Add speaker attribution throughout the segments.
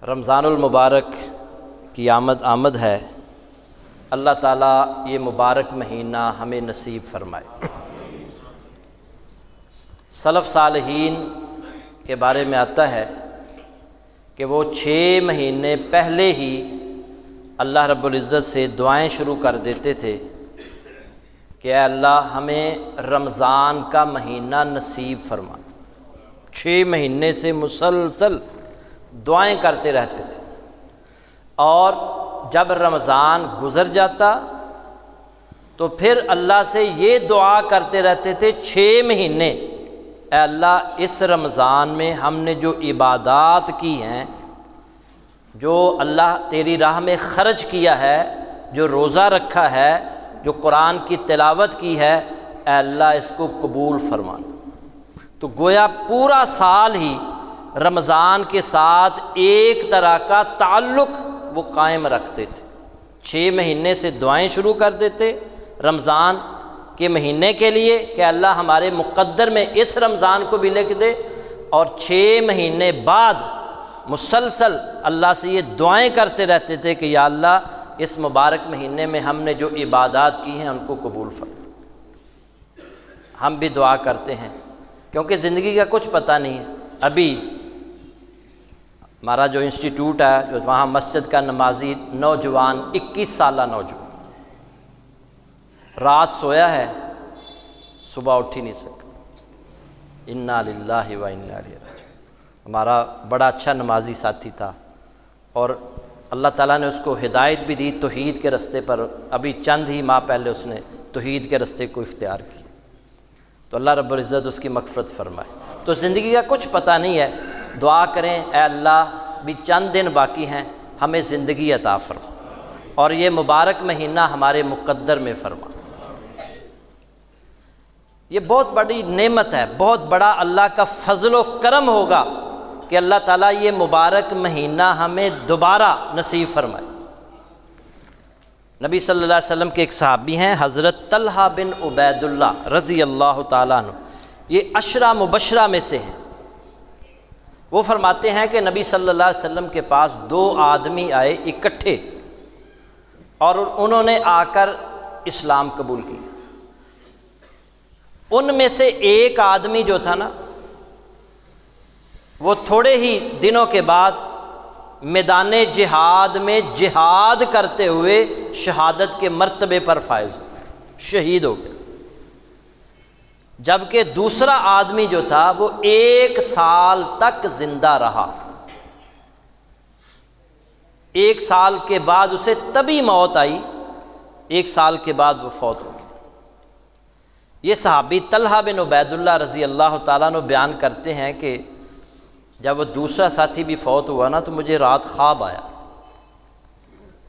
Speaker 1: رمضان المبارک کی آمد ہے۔ اللہ تعالیٰ یہ مبارک مہینہ ہمیں نصیب فرمائے۔ سلف صالحین کے بارے میں آتا ہے کہ وہ 6 مہینے پہلے ہی اللہ رب العزت سے دعائیں شروع کر دیتے تھے کہ اے اللہ ہمیں رمضان کا مہینہ نصیب فرما۔ 6 مہینے سے مسلسل دعائیں کرتے رہتے تھے، اور جب رمضان گزر جاتا تو پھر اللہ سے یہ دعا کرتے رہتے تھے 6 مہینے، اے اللہ اس رمضان میں ہم نے جو عبادات کی ہیں، جو اللہ تیری راہ میں خرچ کیا ہے، جو روزہ رکھا ہے، جو قرآن کی تلاوت کی ہے، اے اللہ اس کو قبول فرمانا۔ تو گویا پورا سال ہی رمضان کے ساتھ ایک طرح کا تعلق وہ قائم رکھتے تھے۔ 6 مہینے سے دعائیں شروع کر دیتے رمضان کے مہینے کے لیے کہ اللہ ہمارے مقدر میں اس رمضان کو بھی لکھ دے، اور 6 مہینے بعد مسلسل اللہ سے یہ دعائیں کرتے رہتے تھے کہ یا اللہ اس مبارک مہینے میں ہم نے جو عبادات کی ہیں ان کو قبول فرما۔ ہم بھی دعا کرتے ہیں کیونکہ زندگی کا کچھ پتہ نہیں ہے۔ ابھی ہمارا جو انسٹیٹیوٹ ہے، جو وہاں مسجد کا نمازی نوجوان 21 سالہ نوجوان رات سویا ہے، صبح اٹھ ہی نہیں سکا۔ انا للہ و انا الیہ راجعون۔ ہمارا بڑا اچھا نمازی ساتھی تھا، اور اللہ تعالیٰ نے اس کو ہدایت بھی دی توحید کے رستے پر۔ ابھی چند ہی ماہ پہلے اس نے توحید کے رستے کو اختیار کیا، تو اللہ رب العزت اس کی مغفرت فرمائے۔ تو زندگی کا کچھ پتہ نہیں ہے، دعا کریں اے اللہ بھی چند دن باقی ہیں، ہمیں زندگی عطا فرما، اور یہ مبارک مہینہ ہمارے مقدر میں فرما۔ یہ بہت بڑی نعمت ہے، بہت بڑا اللہ کا فضل و کرم ہوگا کہ اللہ تعالیٰ یہ مبارک مہینہ ہمیں دوبارہ نصیب فرمائے۔ نبی صلی اللہ علیہ وسلم کے ایک صحابی ہیں حضرت طلحہ بن عبید اللہ رضی اللہ تعالیٰ عنہ، یہ 10 مبشرہ میں سے ہیں۔ وہ فرماتے ہیں کہ نبی صلی اللہ علیہ وسلم کے پاس 2 آدمی آئے اکٹھے، اور انہوں نے آ کر اسلام قبول کیا۔ ان میں سے ایک آدمی جو تھا نا، وہ تھوڑے ہی دنوں کے بعد میدان جہاد میں جہاد کرتے ہوئے شہادت کے مرتبے پر فائز ہو گئے، شہید ہو گئے۔ جبکہ دوسرا آدمی جو تھا وہ 1 سال تک زندہ رہا۔ 1 سال کے بعد اسے تبھی موت آئی، 1 سال کے بعد وہ فوت ہو گیا۔ یہ صحابی طلحہ بن عبید اللہ رضی اللہ تعالیٰ عنہ بیان کرتے ہیں کہ جب وہ دوسرا ساتھی بھی فوت ہوا نا، تو مجھے رات خواب آیا،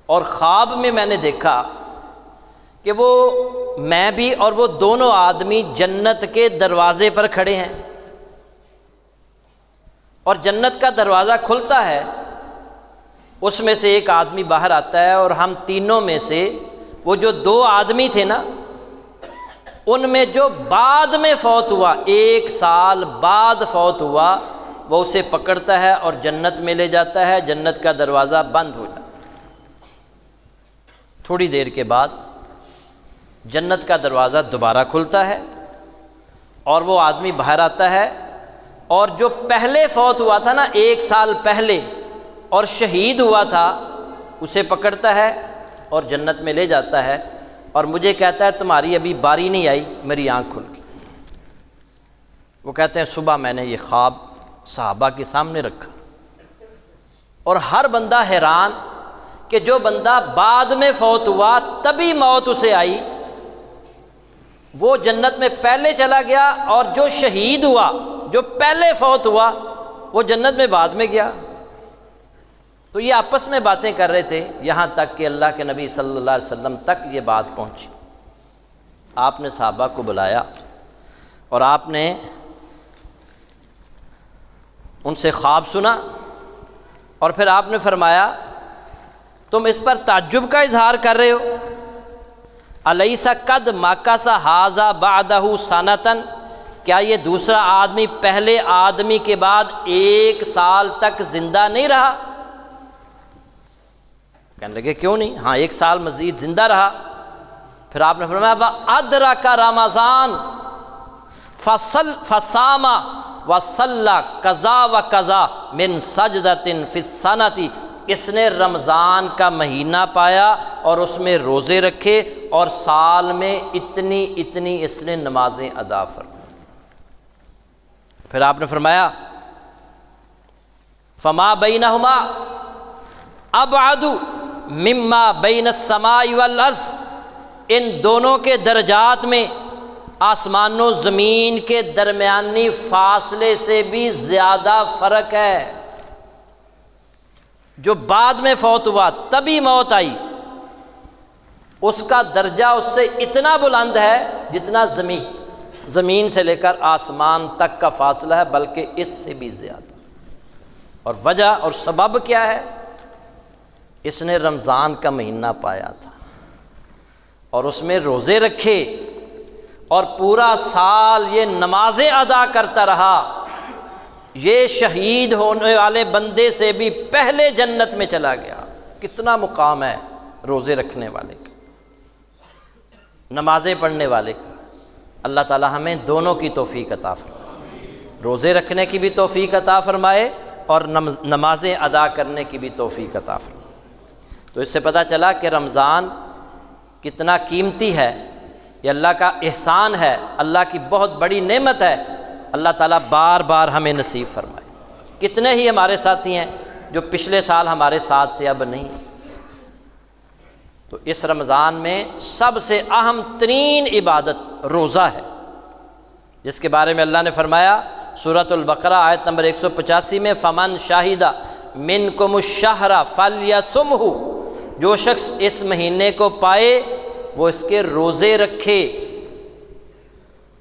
Speaker 1: اور خواب میں نے دیکھا کہ وہ میں بھی اور وہ دونوں آدمی جنت کے دروازے پر کھڑے ہیں، اور جنت کا دروازہ کھلتا ہے، اس میں سے ایک آدمی باہر آتا ہے، اور ہم تینوں میں سے وہ جو 2 آدمی تھے نا، ان میں جو بعد میں فوت ہوا، 1 سال بعد فوت ہوا، وہ اسے پکڑتا ہے اور جنت میں لے جاتا ہے۔ جنت کا دروازہ بند ہو جاتا ہے۔ تھوڑی دیر کے بعد جنت کا دروازہ دوبارہ کھلتا ہے، اور وہ آدمی باہر آتا ہے، اور جو پہلے فوت ہوا تھا نا 1 سال پہلے اور شہید ہوا تھا، اسے پکڑتا ہے اور جنت میں لے جاتا ہے، اور مجھے کہتا ہے تمہاری ابھی باری نہیں آئی، میری آنکھ کھل گئی۔ وہ کہتے ہیں صبح میں نے یہ خواب صحابہ کے سامنے رکھا، اور ہر بندہ حیران کہ جو بندہ بعد میں فوت ہوا تبھی موت اسے آئی، وہ جنت میں پہلے چلا گیا، اور جو شہید ہوا، جو پہلے فوت ہوا، وہ جنت میں بعد میں گیا۔ تو یہ آپس میں باتیں کر رہے تھے، یہاں تک کہ اللہ کے نبی صلی اللہ علیہ وسلم تک یہ بات پہنچی۔ آپ نے صحابہ کو بلایا، اور آپ نے ان سے خواب سنا، اور پھر آپ نے فرمایا تم اس پر تعجب کا اظہار کر رہے ہو؟ الیس قد مکث ھذا بعدہ سنۃ، کیا یہ دوسرا آدمی پہلے آدمی کے بعد 1 سال تک زندہ نہیں رہا؟ کہنے لگے کیوں نہیں؟ ہاں 1 سال مزید زندہ رہا۔ پھر آپ نے فرمایا وَأَدْرَكَ رمضان فصام وصلى قضا وقضا من سجدة في السنة، اس نے رمضان کا مہینہ پایا اور اس میں روزے رکھے اور سال میں اتنی اتنی اس نے نمازیں ادا فرمائیں۔ پھر آپ نے فرمایا فما بینہما ابعد مما بین السماء والارض، ان دونوں کے درجات میں آسمان و زمین کے درمیانی فاصلے سے بھی زیادہ فرق ہے۔ جو بعد میں فوت ہوا تبھی موت آئی، اس کا درجہ اس سے اتنا بلند ہے جتنا زمین سے لے کر آسمان تک کا فاصلہ ہے، بلکہ اس سے بھی زیادہ۔ اور وجہ اور سبب کیا ہے؟ اس نے رمضان کا مہینہ پایا تھا اور اس میں روزے رکھے اور پورا سال یہ نمازیں ادا کرتا رہا، یہ شہید ہونے والے بندے سے بھی پہلے جنت میں چلا گیا۔ کتنا مقام ہے روزے رکھنے والے کا، نمازیں پڑھنے والے کا۔ اللہ تعالی ہمیں دونوں کی توفیق عطا فرمائے، روزے رکھنے کی بھی توفیق عطا فرمائے اور نمازیں ادا کرنے کی بھی توفیق عطا فرمائے۔ تو اس سے پتہ چلا کہ رمضان کتنا قیمتی ہے، یہ اللہ کا احسان ہے، اللہ کی بہت بڑی نعمت ہے۔ اللہ تعالیٰ بار بار ہمیں نصیب فرمائے۔ کتنے ہی ہمارے ساتھی ہیں جو پچھلے سال ہمارے ساتھ تھے، اب نہیں۔ تو اس رمضان میں سب سے اہم ترین عبادت روزہ ہے، جس کے بارے میں اللہ نے فرمایا سورۃ البقرہ آیت نمبر 185 میں فمن شاہد منکم الشہر فلیصمہ، جو شخص اس مہینے کو پائے وہ اس کے روزے رکھے۔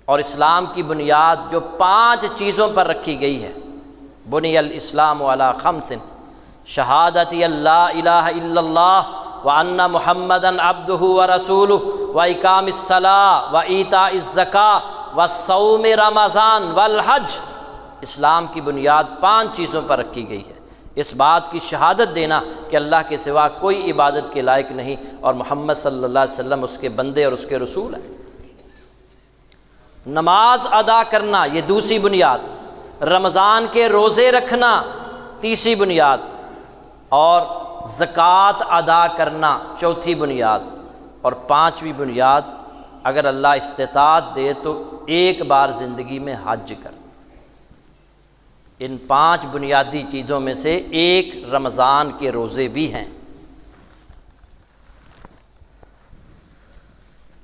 Speaker 1: اور اسلام کی بنیاد جو 5 چیزوں پر رکھی گئی ہے، بنی الاسلام علی 5، شہادت اللہ الہ الا اللہ وان محمدا عبدہ ورسولہ واقام الصلاۃ وایتاء الزکاۃ وصوم رمضان والحج۔ اسلام کی بنیاد 5 چیزوں پر رکھی گئی ہے، اس بات کی شہادت دینا کہ اللہ کے سوا کوئی عبادت کے لائق نہیں اور محمد صلی اللہ علیہ وسلم اس کے بندے اور اس کے رسول ہیں۔ نماز ادا کرنا یہ دوسری بنیاد، رمضان کے روزے رکھنا تیسری بنیاد، اور زکوٰۃ ادا کرنا چوتھی بنیاد، اور 5ویں بنیاد اگر اللہ استطاعت دے تو ایک بار زندگی میں حج کر۔ ان 5 بنیادی چیزوں میں سے ایک رمضان کے روزے بھی ہیں۔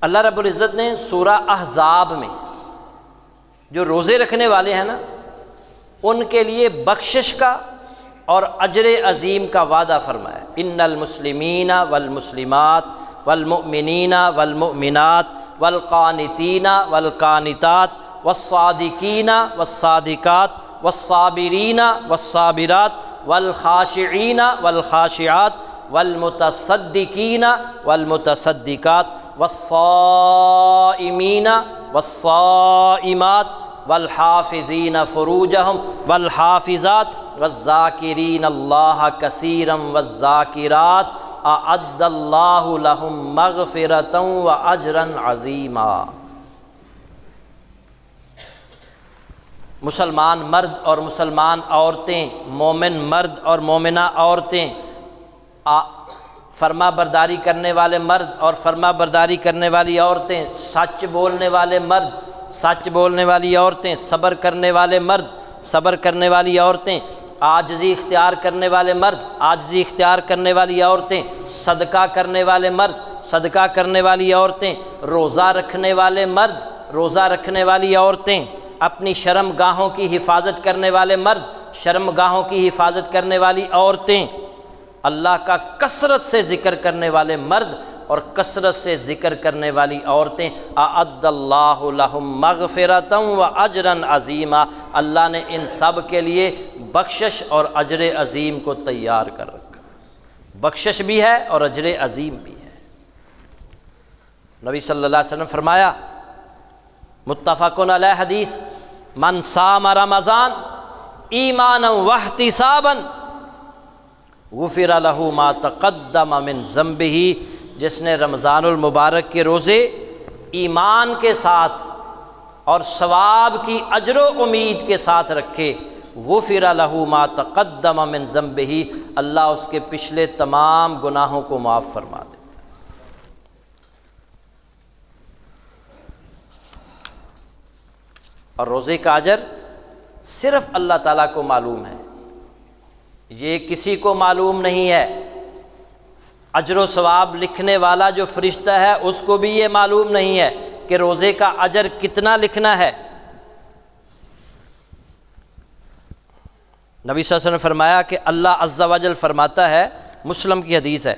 Speaker 1: اللہ رب العزت نے سورہ احزاب میں جو روزے رکھنے والے ہیں نا، ان کے لیے بخشش کا اور اجر عظیم کا وعدہ فرمایا۔ ان المسلمین والمسلمات والمؤمنین والمؤمنات والقانتین والقانتات والصادقین والصادقات والصابرین والصابرات والخاشعین والخاشعات والمتصدقین والمتصدقات والصائمین والصائمات والحافظین فروجہم والحافظات والذاکرین اللہ کثیرا والذاکرات اعد اللہ لہم مغفرۃ واجرا عظیما۔ مسلمان مرد اور مسلمان عورتیں، مومن مرد اور مومنہ عورتیں، فرما برداری کرنے والے مرد اور فرما برداری کرنے والی عورتیں، سچ بولنے والے مرد، سچ بولنے والی عورتیں، صبر کرنے والے مرد، صبر کرنے والی عورتیں، عاجزی اختیار کرنے والے مرد، عاجزی اختیار کرنے والی عورتیں، صدقہ کرنے والے مرد، صدقہ کرنے والی عورتیں، روزہ رکھنے والے مرد، روزہ رکھنے والی عورتیں، اپنی شرم گاہوں کی حفاظت کرنے والے مرد، شرم گاہوں کی حفاظت کرنے والی عورتیں، اللہ کا کثرت سے ذکر کرنے والے مرد اور کثرت سے ذکر کرنے والی عورتیں، اعد اللہ لہم مغفرۃ واجرا عظیما، اللہ نے ان سب کے لیے بخشش اور اجر عظیم کو تیار کر رکھا۔ بخشش بھی ہے اور اجر عظیم بھی ہے۔ نبی صلی اللہ علیہ وسلم فرمایا، متفق علیہ حدیث، من صام رمضان ایمانا واحتسابا غفر لہ ما تقدم من ذنبہ، جس نے رمضان المبارک کے روزے ایمان کے ساتھ اور ثواب کی اجر و امید کے ساتھ رکھے، غفر لہ ما تقدم من ذنبہ، اللہ اس کے پچھلے تمام گناہوں کو معاف فرما دے۔ اور روزے کا اجر صرف اللہ تعالیٰ کو معلوم ہے، یہ کسی کو معلوم نہیں ہے۔ اجر و ثواب لکھنے والا جو فرشتہ ہے اس کو بھی یہ معلوم نہیں ہے کہ روزے کا اجر کتنا لکھنا ہے۔ نبی صلی اللہ علیہ وسلم نے فرمایا کہ اللہ عز و جل فرماتا ہے، مسلم کی حدیث ہے،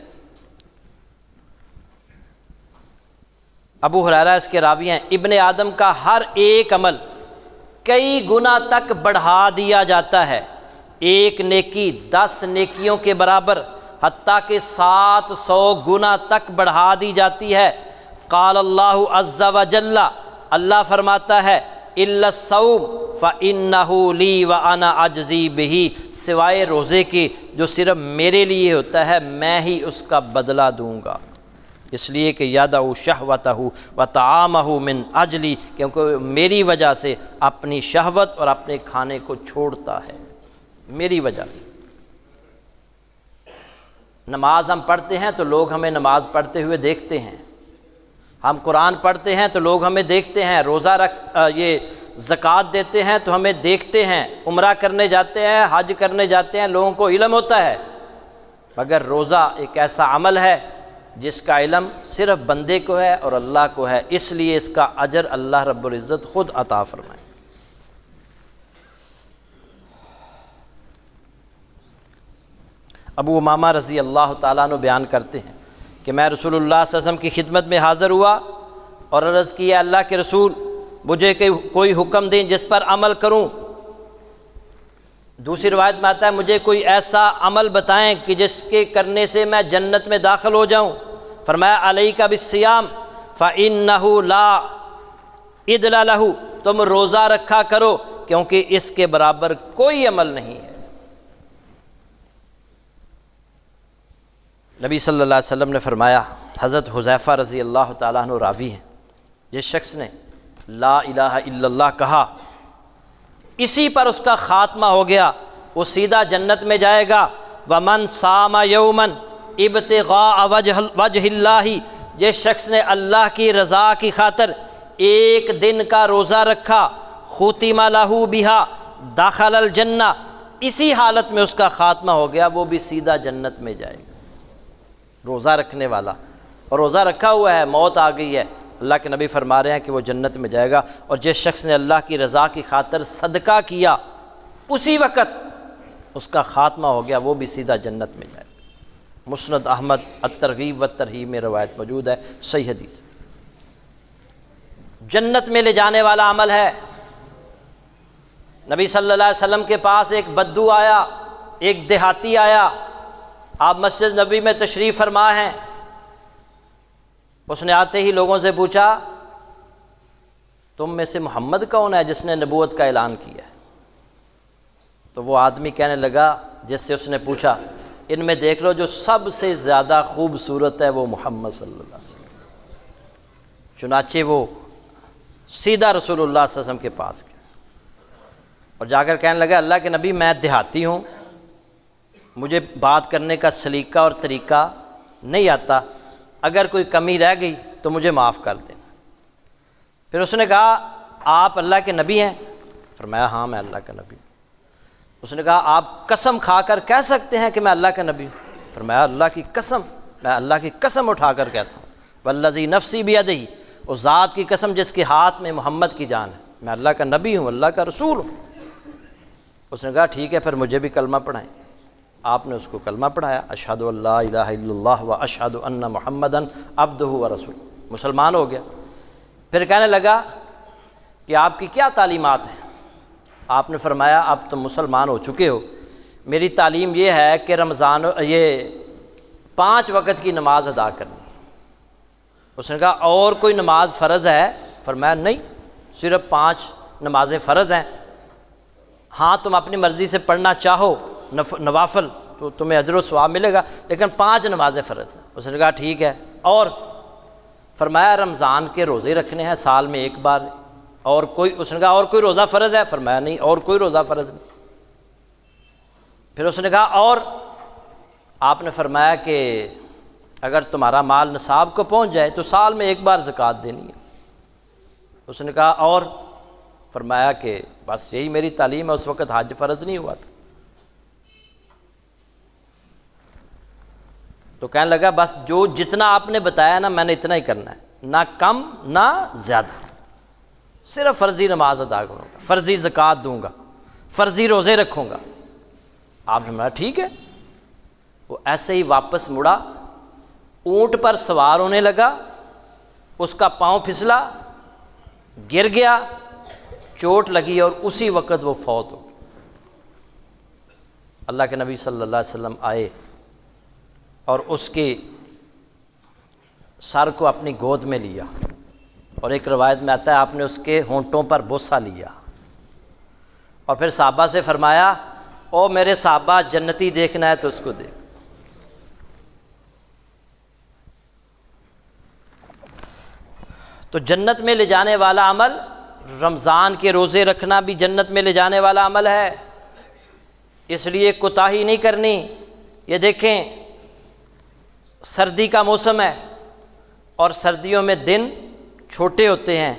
Speaker 1: ابو ہریرہ اس کے راوی ہیں، ابن آدم کا ہر ایک عمل کئی گنا تک بڑھا دیا جاتا ہے، ایک نیکی 10 نیکیوں کے برابر، حتیٰ کہ 700 گنا تک بڑھا دی جاتی ہے۔ قال اللہ عز و جل، اللہ فرماتا ہے، الا الصوم فانہ لی وانا اجزی بہ، سوائے روزے کے جو صرف میرے لیے ہوتا ہے، میں ہی اس کا بدلہ دوں گا، اس لیے کہ یدع شہوتہ وطعامہ من اجلی، کیونکہ میری وجہ سے اپنی شہوت اور اپنے کھانے کو چھوڑتا ہے، میری وجہ سے۔ نماز ہم پڑھتے ہیں تو لوگ ہمیں نماز پڑھتے ہوئے دیکھتے ہیں، ہم قرآن پڑھتے ہیں تو لوگ ہمیں دیکھتے ہیں، روزہ یہ زکوٰۃ دیتے ہیں تو ہمیں دیکھتے ہیں، عمرہ کرنے جاتے ہیں، حج کرنے جاتے ہیں، لوگوں کو علم ہوتا ہے، مگر روزہ ایک ایسا عمل ہے جس کا علم صرف بندے کو ہے اور اللہ کو ہے، اس لیے اس کا اجر اللہ رب العزت خود عطا فرمائے۔ ابو امامہ رضی اللہ تعالیٰ عنہ بیان کرتے ہیں کہ میں رسول اللہ صلی اللہ علیہ وسلم کی خدمت میں حاضر ہوا اور عرض کیا، اللہ کے رسول مجھے کوئی حکم دیں جس پر عمل کروں۔ دوسری روایت میں آتا ہے، مجھے کوئی ایسا عمل بتائیں کہ جس کے کرنے سے میں جنت میں داخل ہو جاؤں۔ فرمایا، علیک بالصیام فإنہ لا عدل لہ، تم روزہ رکھا کرو کیونکہ اس کے برابر کوئی عمل نہیں ہے۔ نبی صلی اللہ علیہ وسلم نے فرمایا، حضرت حذیفہ رضی اللہ تعالیٰ عنہ راوی ہیں، جس شخص نے لا الہ الا اللہ کہا، اسی پر اس کا خاتمہ ہو گیا، وہ سیدھا جنت میں جائے گا۔ ومن صام یوما ابتغاء وجہ اللہ، جس شخص نے اللہ کی رضا کی خاطر ایک دن کا روزہ رکھا، ختم لہ بہا دخل الجنہ، اسی حالت میں اس کا خاتمہ ہو گیا، وہ بھی سیدھا جنت میں جائے گا۔ روزہ رکھنے والا، اور روزہ رکھا ہوا ہے، موت آ گئی ہے، اللہ کے نبی فرما رہے ہیں کہ وہ جنت میں جائے گا۔ اور جس شخص نے اللہ کی رضا کی خاطر صدقہ کیا، اسی وقت اس کا خاتمہ ہو گیا، وہ بھی سیدھا جنت میں جائے گا۔ مسند احمد الترغیب والترہیب میں روایت موجود ہے، صحیح حدیث، جنت میں لے جانے والا عمل ہے۔ نبی صلی اللہ علیہ وسلم کے پاس ایک بدو آیا، ایک دیہاتی آیا، آپ مسجد نبی میں تشریف فرما ہیں، اس نے آتے ہی لوگوں سے پوچھا، تم میں سے محمد کون ہے جس نے نبوت کا اعلان کیا ہے؟ تو وہ آدمی کہنے لگا جس سے اس نے پوچھا، ان میں دیکھ لو جو سب سے زیادہ خوبصورت ہے وہ محمد صلی اللہ علیہ وسلم۔ چنانچہ وہ سیدھا رسول اللہ صلی اللہ علیہ وسلم کے پاس گیا اور جا کر کہنے لگا، اللہ کے نبی میں دیہاتی ہوں، مجھے بات کرنے کا سلیقہ اور طریقہ نہیں آتا، اگر کوئی کمی رہ گئی تو مجھے معاف کر دینا۔ پھر اس نے کہا، آپ اللہ کے نبی ہیں؟ فرمایا، ہاں میں اللہ کا نبی ہوں۔ اس نے کہا، آپ قسم کھا کر کہہ سکتے ہیں کہ میں اللہ کا نبی ہوں؟ فرمایا، اللہ کی قسم، میں اللہ کی قسم اٹھا کر کہتا ہوں، والذی نفسی بیدہ، اس ذات کی قسم جس کے ہاتھ میں محمد کی جان ہے، میں اللہ کا نبی ہوں، اللہ کا رسول ہوں۔ اس نے کہا، ٹھیک ہے، پھر مجھے بھی کلمہ پڑھائیں۔ آپ نے اس کو کلمہ پڑھایا، اشہد ان لا الہ الا اللہ و اشہد ان محمدًا عبدہ و رسولہ، مسلمان ہو گیا۔ پھر کہنے لگا کہ آپ کی کیا تعلیمات ہیں؟ آپ نے فرمایا، آپ تو مسلمان ہو چکے ہو، میری تعلیم یہ ہے کہ رمضان یہ 5 وقت کی نماز ادا کرنی۔ اس نے کہا، اور کوئی نماز فرض ہے؟ فرمایا، نہیں، صرف 5 نمازیں فرض ہیں، ہاں تم اپنی مرضی سے پڑھنا چاہو نوافل تو تمہیں اجر و ثواب ملے گا، لیکن 5 نمازیں فرض ہیں۔ اس نے کہا ٹھیک ہے، اور فرمایا رمضان کے روزے رکھنے ہیں سال میں ایک بار، اور کوئی، اس نے کہا اور کوئی روزہ فرض ہے؟ فرمایا نہیں، اور کوئی روزہ فرض نہیں۔ پھر اس نے کہا اور؟ آپ نے فرمایا کہ اگر تمہارا مال نصاب کو پہنچ جائے تو سال میں ایک بار زکوٰۃ دینی ہے۔ اس نے کہا اور؟ فرمایا کہ بس یہی میری تعلیم ہے، اس وقت حج فرض نہیں ہوا تھا۔ تو کہنے لگا بس جو جتنا آپ نے بتایا نا میں نے اتنا ہی کرنا ہے، نہ کم نہ زیادہ، صرف فرضی نماز ادا کروں گا، فرضی زکوٰۃ دوں گا، فرضی روزے رکھوں گا۔ آپ نے کہا ٹھیک ہے۔ وہ ایسے ہی واپس مڑا، اونٹ پر سوار ہونے لگا، اس کا پاؤں پھسلا، گر گیا، چوٹ لگی اور اسی وقت وہ فوت ہو گیا۔ اللہ کے نبی صلی اللہ علیہ وسلم آئے اور اس کے سر کو اپنی گود میں لیا، اور ایک روایت میں آتا ہے آپ نے اس کے ہونٹوں پر بوسہ لیا، اور پھر صحابہ سے فرمایا او میرے صحابہ جنتی دیکھنا ہے تو اس کو دیکھ۔ تو جنت میں لے جانے والا عمل، رمضان کے روزے رکھنا بھی جنت میں لے جانے والا عمل ہے، اس لیے کوتاہی نہیں کرنی۔ یہ دیکھیں سردی کا موسم ہے، اور سردیوں میں دن چھوٹے ہوتے ہیں،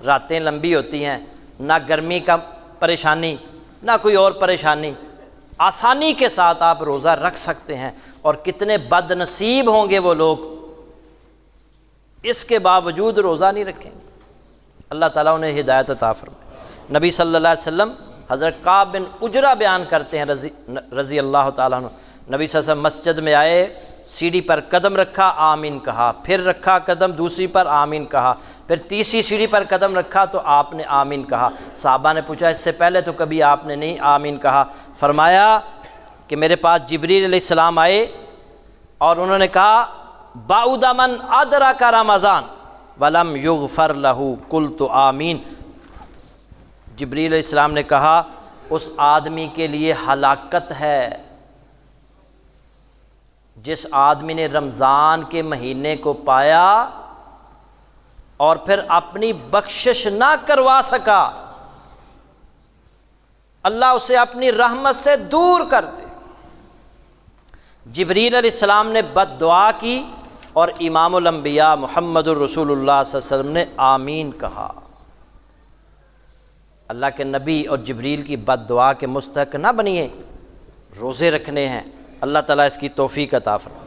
Speaker 1: راتیں لمبی ہوتی ہیں، نہ گرمی کا پریشانی نہ کوئی اور پریشانی، آسانی کے ساتھ آپ روزہ رکھ سکتے ہیں۔ اور کتنے بد نصیب ہوں گے وہ لوگ اس کے باوجود روزہ نہیں رکھیں گے۔ اللہ تعالیٰ انہیں ہدایت عطا فرمائے۔ نبی صلی اللہ علیہ وسلم حضرت کعب بن عجرہ بیان کرتے ہیں رضی اللہ تعالیٰ عنہ، نبی صلی اللہ علیہ وسلم مسجد میں آئے، سیڑھی پر قدم رکھا، آمین کہا، پھر رکھا قدم دوسری پر، آمین کہا، پھر تیسری سیڑھی پر قدم رکھا تو آپ نے آمین کہا۔ صحابہ نے پوچھا اس سے پہلے تو کبھی آپ نے نہیں آمین کہا؟ فرمایا کہ میرے پاس جبریل علیہ السلام آئے اور انہوں نے کہا بعد من ادرک رمضان ولم یغفر لہ قلت آمین۔ جبریل علیہ السلام نے کہا اس آدمی کے لیے ہلاکت ہے جس آدمی نے رمضان کے مہینے کو پایا اور پھر اپنی بخشش نہ کروا سکا، اللہ اسے اپنی رحمت سے دور کر دے۔ جبریل علیہ السلام نے بد دعا کی اور امام الانبیاء محمد الرسول اللہ صلی اللہ علیہ وسلم نے آمین کہا۔ اللہ کے نبی اور جبریل کی بد دعا کے مستحق نہ بنیے، روزے رکھنے ہیں۔ اللہ تعالیٰ اس کی توفیق عطا فرمائے۔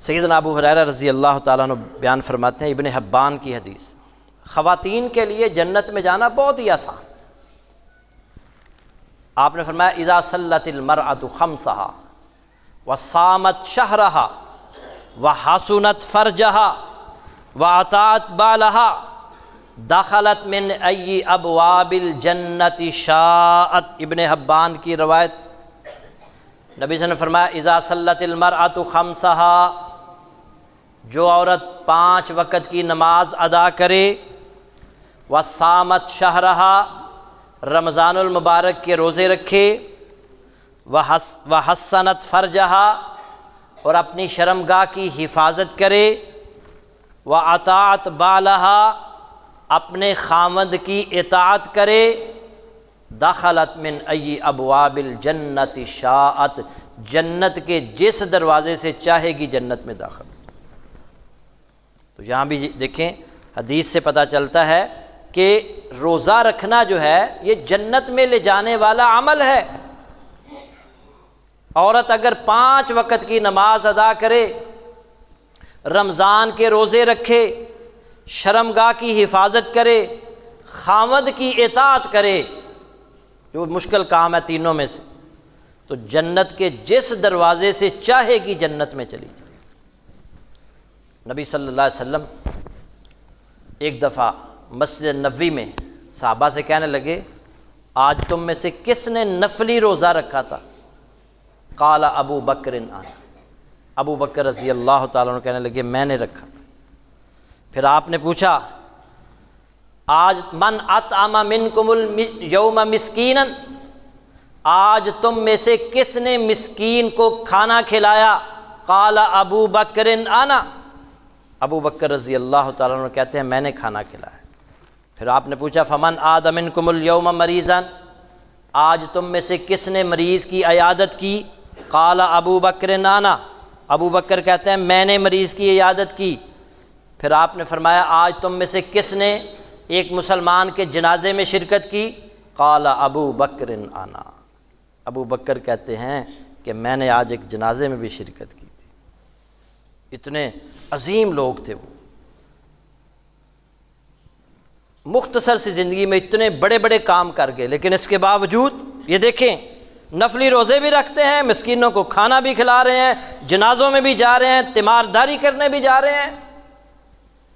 Speaker 1: سیدنا ابو ہریرہ رضی اللہ تعالیٰ عنہ بیان فرماتے ہیں، ابن حبان کی حدیث، خواتین کے لیے جنت میں جانا بہت ہی آسان۔ آپ نے فرمایا اذا صلت المرأة خمسہا وصامت شہرہا وحسنت فرجہا واطاعت بالہا دخلت من ای ابواب الجنت شاءت۔ ابن حبان کی روایت، نبی صلی اللہ علیہ وسلم نے فرمایا اذا صلت المرأة خمسہا، جو عورت 5 وقت کی نماز ادا کرے، وصامت شہرہا، رمضان المبارک کے روزے رکھے، وحسنت فرجہا، اور اپنی شرمگاہ کی حفاظت کرے، واطاعت بالہا، اپنے خاوند کی اطاعت کرے، دخلت من ای ابواب الجنت شاءت، جنت کے جس دروازے سے چاہے گی جنت میں داخل۔ تو یہاں بھی دیکھیں حدیث سے پتہ چلتا ہے کہ روزہ رکھنا جو ہے یہ جنت میں لے جانے والا عمل ہے۔ عورت اگر 5 وقت کی نماز ادا کرے، رمضان کے روزے رکھے، شرمگاہ کی حفاظت کرے، خاوند کی اطاعت کرے، جو مشکل کام ہے تینوں میں سے، تو جنت کے جس دروازے سے چاہے گی جنت میں چلی جائے۔ نبی صلی اللہ علیہ وسلم ایک دفعہ مسجد نبوی میں صحابہ سے کہنے لگے آج تم میں سے کس نے نفلی روزہ رکھا تھا؟ قال ابو بکر آنا، ابو بکر رضی اللہ تعالیٰ عنہ کہنے لگے میں نے رکھا تھا۔ پھر آپ نے پوچھا آج من اطعم منکم اليوم مسکینا، آج تم میں سے کس نے مسکین کو کھانا کھلایا؟ قال ابو بکر انا، ابو بکر رضی اللہ تعالیٰ عنہ کہتے ہیں میں نے کھانا کھلایا۔ پھر آپ نے پوچھا فمن عاد منکم اليوم مریضا، آج تم میں سے کس نے مریض کی عیادت کی؟ قال ابو بکر انا، ابو بکر کہتے ہیں میں نے مریض کی عیادت کی۔ پھر آپ نے فرمایا آج تم میں سے کس نے ایک مسلمان کے جنازے میں شرکت کی؟ قال ابو بکر انا، ابو بکر کہتے ہیں کہ میں نے آج ایک جنازے میں بھی شرکت کی تھی۔ اتنے عظیم لوگ تھے وہ، مختصر سی زندگی میں اتنے بڑے بڑے کام کر گئے، لیکن اس کے باوجود یہ دیکھیں نفلی روزے بھی رکھتے ہیں، مسکینوں کو کھانا بھی کھلا رہے ہیں، جنازوں میں بھی جا رہے ہیں، تیمارداری کرنے بھی جا رہے ہیں۔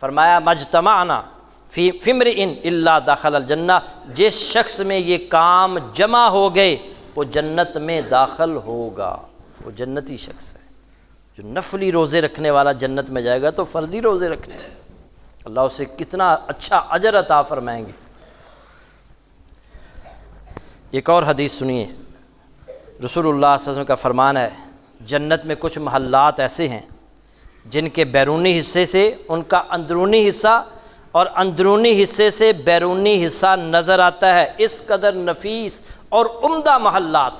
Speaker 1: فرمایا مجتمعنا فی امرئ الا دخل الجنہ، جس شخص میں یہ کام جمع ہو گئے وہ جنت میں داخل ہوگا، وہ جنتی شخص ہے۔ جو نفلی روزے رکھنے والا جنت میں جائے گا تو فرضی روزے رکھنے ہیں، اللہ اسے کتنا اچھا اجر عطا فرمائیں گے۔ ایک اور حدیث سنیے، رسول اللہ صلی اللہ علیہ وسلم کا فرمان ہے جنت میں کچھ محلات ایسے ہیں جن کے بیرونی حصے سے ان کا اندرونی حصہ اور اندرونی حصے سے بیرونی حصہ نظر آتا ہے، اس قدر نفیس اور عمدہ محلات۔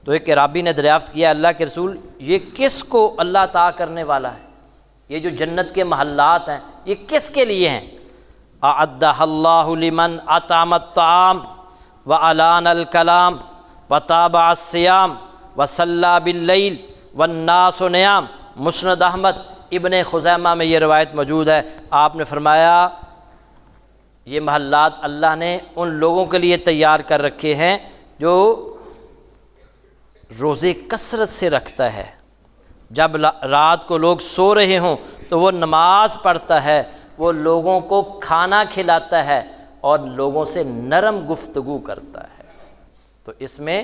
Speaker 1: تو ایک اعرابی نے دریافت کیا اللہ کے رسول یہ کس کو اللہ عطا کرنے والا ہے؟ یہ جو جنت کے محلات ہیں یہ کس کے لیے ہیں؟ اعدہ اللہ لمن اطعم الطعام وألان الکلام وتابع الصیام وصلی باللیل والناس نیام، مسند احمد ابن خزیمہ میں یہ روایت موجود ہے۔ آپ نے فرمایا یہ محلات اللہ نے ان لوگوں کے لیے تیار کر رکھے ہیں جو روزے کثرت سے رکھتا ہے، جب رات کو لوگ سو رہے ہوں تو وہ نماز پڑھتا ہے، وہ لوگوں کو کھانا کھلاتا ہے اور لوگوں سے نرم گفتگو کرتا ہے۔ تو اس میں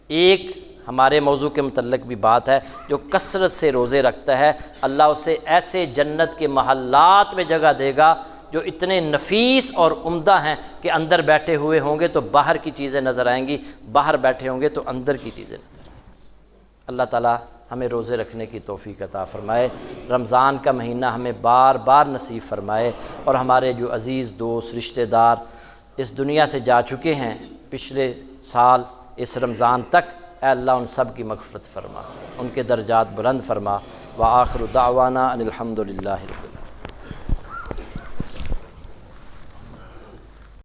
Speaker 1: ایک ہمارے موضوع کے متعلق بھی بات ہے، جو کثرت سے روزے رکھتا ہے اللہ اسے ایسے جنت کے محلات میں جگہ دے گا جو اتنے نفیس اور عمدہ ہیں کہ اندر بیٹھے ہوئے ہوں گے تو باہر کی چیزیں نظر آئیں گی، باہر بیٹھے ہوں گے تو اندر کی چیزیں نظر آئیں گی۔ اللہ تعالیٰ ہمیں روزے رکھنے کی توفیق عطا فرمائے، رمضان کا مہینہ ہمیں بار بار نصیب فرمائے، اور ہمارے جو عزیز دوست رشتہ دار اس دنیا سے جا چکے ہیں پچھلے سال اس رمضان تک، اے اللہ ان سب کی مغفرت فرما، ان کے درجات بلند فرما۔ وآخر دعوانا ان الحمد للہ رب العالمین۔